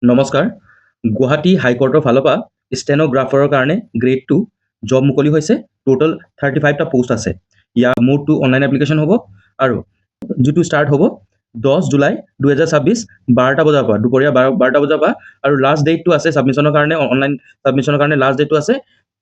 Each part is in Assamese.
নমস্কাৰ। গুৱাহাটী হাইকোৰ্টৰ ফালৰ পৰা ষ্টেন'গ্ৰাফাৰৰ কাৰণে গ্ৰেড 2 জব মুকলি হৈছে। টোটেল 35টা পোষ্ট আছে। ইয়াৰ মোডটো অনলাইন এপ্লিকেশ্যন হ'ব আৰু যিটো ষ্টাৰ্ট হ'ব 10 জুলাই 2026 12টা বজাৰ পৰা, দুপৰীয়া 12টা বজাৰ পৰা। আৰু লাষ্ট ডেটটো আছে ছাবমিশ্যনৰ কাৰণে, অনলাইন ছাবমিশ্যনৰ কাৰণে লাষ্ট ডেটটো আছে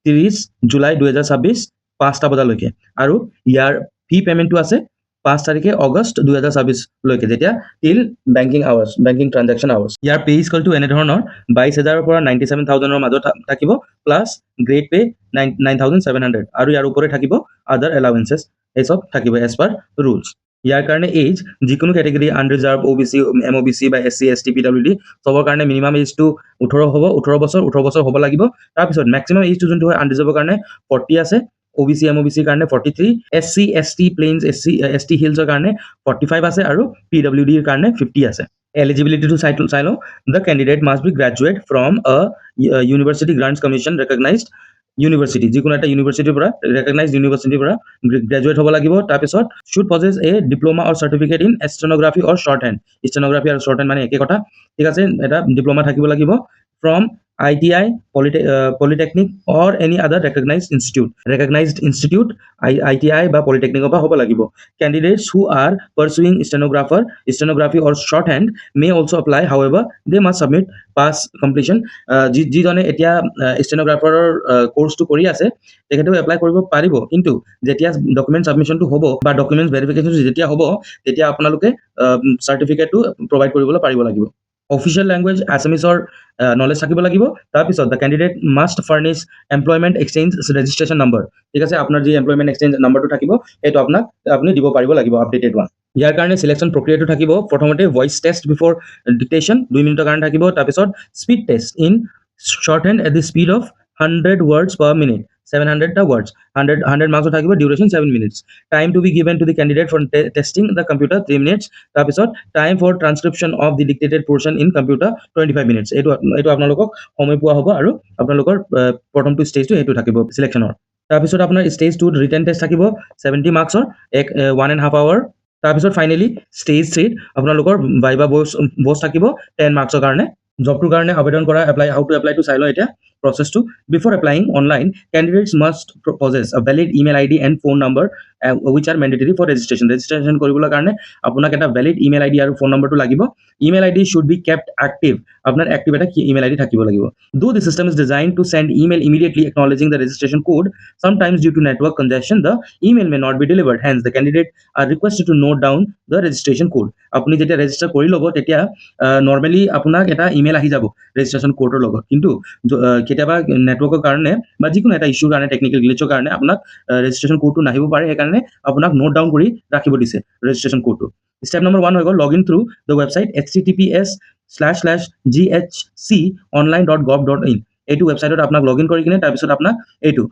30 জুলাই 2026 5টা বজালৈকে। আৰু ইয়াৰ ফি পে'মেণ্টটো আছে 5 তাৰিখে আগষ্ট 2026 লৈকে, যেতিয়া till banking hours, banking transaction hours. ইয়াৰ পে স্কেলটো এনেধৰণৰ 22,000 পৰা 97,000 মাজত থাকিব, প্লাছ গ্ৰেড পে 9,700, আৰু ইয়াৰ ওপৰে থাকিব আদাৰ এলাৱেঞ্চেছ, এইচব থাকিব এজ পাৰ ৰুলছ। ইয়াৰ কাৰণে এজ যিকোনো কেটেগৰী, আনৰিজাৰ্ভ, OBC, MOBC বা SC, ST, PWD চবৰ কাৰণে মিনিমাম এজটো 18 হ'ব, 18 বছৰ হ'ব লাগিব। তাৰপিছত মেক্সিমাম এজটো যোনটো হয় আনৰিজাৰ্ভৰ কাৰণে 40 আছে, OBC, MOBC কাৰণে 43, SC, ST প্লেইনছ, ST হিলছৰ কাৰণে 45 আছে, আৰু PWD ৰ কাৰণে 50 আছে। এলিজিবিলিটিটো চাই লওঁ। The candidate must be graduate from university grants commission recognized university, যিকোনো এটা ইউনিভাৰ্চিটিৰ পৰা, ৰেকগনাইজড ইউনিভাৰ্চিটিৰ পৰা গ্ৰেজুৱেট হ'ব লাগিব। তাৰপিছত should possess a diploma or certificate in stenography or shorthand. Stenography আৰু শ্বৰ্ট হেণ্ড মানে একে কথা, ঠিক আছে। এটা ডিপ্ল'মা থাকিব লাগিব from ITI, polytechnic or any other recognized institute, ITI বা পলিটেকনিকৰ পৰা হ'ব লাগিব। Candidates who are pursuing stenography or shorthand may also' apply, however they must submit pass completion. যিজনে এতিয়া ষ্টেন'গ্ৰাফাৰৰ কৰ্চটো কৰি আছে তেখেতেও এপ্লাই কৰিব পাৰিব, কিন্তু যেতিয়া ডকুমেণ্ট ছাবমিশ্যনটো হ'ব বা ডকুমেণ্ট ভেৰিফিকেশ্যনটো যেতিয়া হ'ব, তেতিয়া আপোনালোকে চাৰ্টিফিকেটটো প্ৰভাইড কৰিবলৈ পাৰিব লাগিব। অফিচিয়েল লেংগুৱেজ আছামিছৰ নলেজ থাকিব লাগিব। তাৰপিছত the candidate must furnish employment exchange registration number, ঠিক আছে। আপোনাৰ যি এমপ্লয়মেণ্ট এক্সচেঞ্জ নাম্বাৰটো থাকিব সেইটো আপুনি দিব পাৰিব লাগিব, আপডেটেড ওৱান। ইয়াৰ কাৰণে চিলেকশ্যন প্ৰক্ৰিয়াটো থাকিব, প্ৰথমতে ভইচ টেষ্ট বিফৰ ডিক্টেশ্যন 2 মিনিটৰ কাৰণে থাকিব। তাৰপিছত speed test in shorthand at the speed of 100 words per minute, 700টা words, 100 মাৰ্কছৰ থাকিব, duration 7 minutes। Time to be given to the candidate for testing the computer 3 minutes। তাৰপিছত time for transcription of the dictated portion in computer 25 minutes। এইটো আপোনালোকক সময় পোৱা হ'ব, আৰু আপোনালোকৰ প্ৰথমটো ষ্টেজটো সেইটো থাকিব চিলেকশ্যনৰ। তাৰপিছত আপোনাৰ ষ্টেজ 2 ৰিটেন টেষ্ট থাকিব 70 মাৰ্কছৰ, 1.5 hour। তাৰপিছত ফাইনেলি ষ্টেজ 3 আপোনালোকৰ ভাইবা বছ থাকিব 10 মাৰ্কছৰ কাৰণে। জবটোৰ কাৰণে আবেদন কৰা, হাউ টু এপ্লাইটো চাই লওঁ এতিয়া প্ৰচেছটো। Before applying online, candidates must possess a valid email ID and phone number which are mandatory for registration. Registration কৰিবলৈ কাৰণে আপোনাক এটা ভেলিড ইমেইল ID আৰু ফোন নম্বৰটো লাগিব। Email ID should be kept active, আপোনাৰ এক্টিভ এটা ইমেইল ID থাকিব লাগিব। Though the system is designed to send email immediately acknowledging the registration code, sometimes due to network congestion, the email may not be delivered. Hence, the candidate are requested to note down the registration code. আপুনি যেতিয়া ৰেজিষ্টাৰ কৰি ল'ব, তেতিয়া নৰ্মেলি আপোনাক এটা ইমেইল আহি যাব ৰেজিষ্ট্ৰেশ্যন কোডৰ লগত, কিন্তু কেতিয়াবা নেটৱৰ্কৰ কাৰণে বা যিকোনো এটা ইছ্যুৰ কাৰণে, টেকনিকেল গ্লিচৰ কাৰণে আপোনাক ৰেজিষ্ট্ৰেশ্যন কোডটো নাহিব পাৰে। সেইকাৰণে আপোনাক নোট ডাউন কৰি ৰাখিব দিছে ৰেজিষ্ট্ৰেশ্যন কোডটো। ষ্টেপ নম্বৰ 1 হৈ গ'ল log in through the website https://ghconline.gov.in। এইটো ৱেবছাইটত আপোনাক লগ ইন কৰি কিনে তাৰপিছত আপোনাক এইটো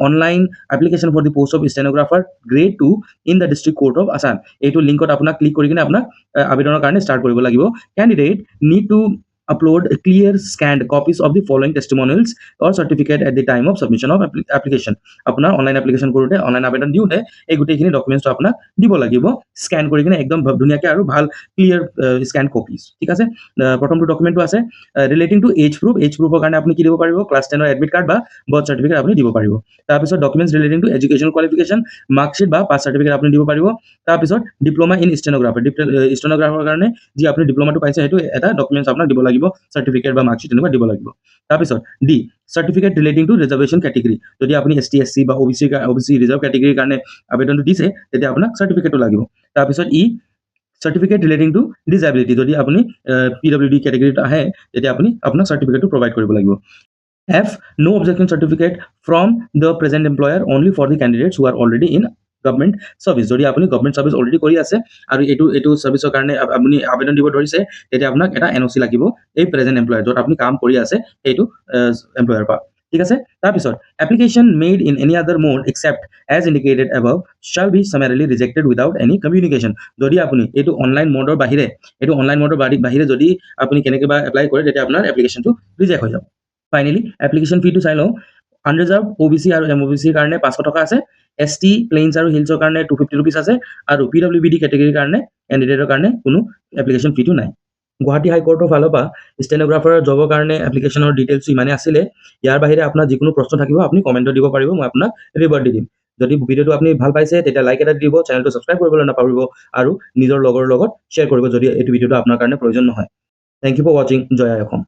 online application for the post of stenographer grade 2 in the district court of Assam, এইটো লিংকত আপোনাক ক্লিক কৰি কিনে আপোনাক আবেদনৰ কাৰণে ষ্টাৰ্ট কৰিব লাগিব। Candidate need to upload clear scanned copies of the following testimonials or certificate at the time of submission of application। আপোনাৰ অনলাইন এপ্লিকেশ্যন কৰোঁতে, অনলাইন আবেদন দিওঁতে এই গোটেইখিনি ডকুমেণ্টছটো আপোনাক দিব লাগিব, স্কেন কৰি কিনে একদম ধুনীয়াকৈ আৰু ভাল ক্লিয়াৰ স্কেন কপিজ, ঠিক আছে। প্ৰথমটো ডকুমেণ্টটো আছে relating to age proof. Age প্ৰুফৰ কাৰণে আপুনি কি দিব পাৰিব? ক্লাছ 10ৰ এডমিট কাৰ্ড বা বাৰ্থ চাৰ্টিফিকেট আপুনি দিব পাৰিব। তাৰপিছত documents relating to education qualification, marksheet বা পাছ চাৰ্টিফিকেট আপুনি দিব পাৰিব। তাৰপিছত ডিপ্ল'মা ইন ষ্টেন'গ্ৰাফাৰ কাৰণে যি আপুনি ডিপ্ল'মাটো পাইছে সেইটো এটা ডকুমেণ্টছ আপোনাক দিব লাগিব, চাৰ্টিফিকেট বা মাৰ্কশ্বিট এনেকুৱা দিব লাগিব। তাৰপিছত D certificate relating to reservation category, যদি আপুনি ST SC বা OBC ৰিজাৰ্ভ কেটেগৰীৰ কাৰণে আবেদনটো দিছে, তেতিয়া আপোনাক চাৰ্টিফিকেটটো লাগিব। তাৰপিছত E certificate relating to disability, যদি আপুনি PWD কেটেগৰীত আহে তেতিয়া আপোনাক চাৰ্টিফিকেটটো প্ৰভাইড কৰিব লাগিব। F no objection certificate from the present employer only for the candidates who are already in government service, যদি আপুনি গভৰ্ণমেণ্ট ছাৰ্ভিচ অলৰেডি কৰি আছে আৰু এইটো ছাৰ্ভিচৰ কাৰণে আপুনি আবেদন দিব ধৰিছে, তেতিয়া আপোনাক এটা NOC লাগিব এই প্ৰেজেণ্ট এমপ্লয়াৰ য'ত আপুনি কাম কৰি আছে সেইটো এমপ্লয়াৰ পৰা, ঠিক আছে। তাৰপিছত application made in any other mode except as indicated above shall be summarily rejected without any communication. যদি আপুনি এইটো অনলাইন মোডৰ বাহিৰে যদি আপুনি কেনেকৈ বা এপ্লাই কৰে, তেতিয়া আপোনাৰ এপ্লিকেশ্যনটো ৰিজেক্ট হৈ যাব। ফাইনেলি এপ্লিকেশ্যন ফিটো চাই লওঁ। আনৰিজাৰ্ভ OBC আৰু MOBC কাৰণে 500 টকা আছে, ST প্লেইনছ আৰু হিলছৰ কাৰণে 250 rupees আছে, আৰু PWD কেটেগৰীৰ কাৰণে কেণ্ডিডেটৰ কাৰণে কোনো এপ্লিকেশ্যন ফিটো নাই। গুৱাহাটী হাইকোৰ্টৰ ফালৰ পৰা ষ্টেন'গ্ৰাফাৰৰ জবৰ কাৰণে এপ্লিকেশ্যনৰ ডিটেইলছ ইমানে আছিলে। ইয়াৰ বাহিৰে আপোনাৰ যিকোনো প্ৰশ্ন থাকিব আপুনি কমেণ্টত দিব পাৰিব, মই আপোনাক ৰিভাৰ্ট দি দিম। যদি ভিডিঅ'টো আপুনি ভাল পাইছে তেতিয়া লাইক এটা দিব, চেনেলটো ছাবস্ক্ৰাইব কৰিবলৈ নাপাহৰিব আৰু নিজৰ লগৰ লগত শ্বেয়াৰ কৰিব যদি এইটো ভিডিঅ'টো আপোনাৰ কাৰণে প্ৰয়োজন নহয়। থেংক ইউ ফৰ ৱাচিং। জয় আই অসম।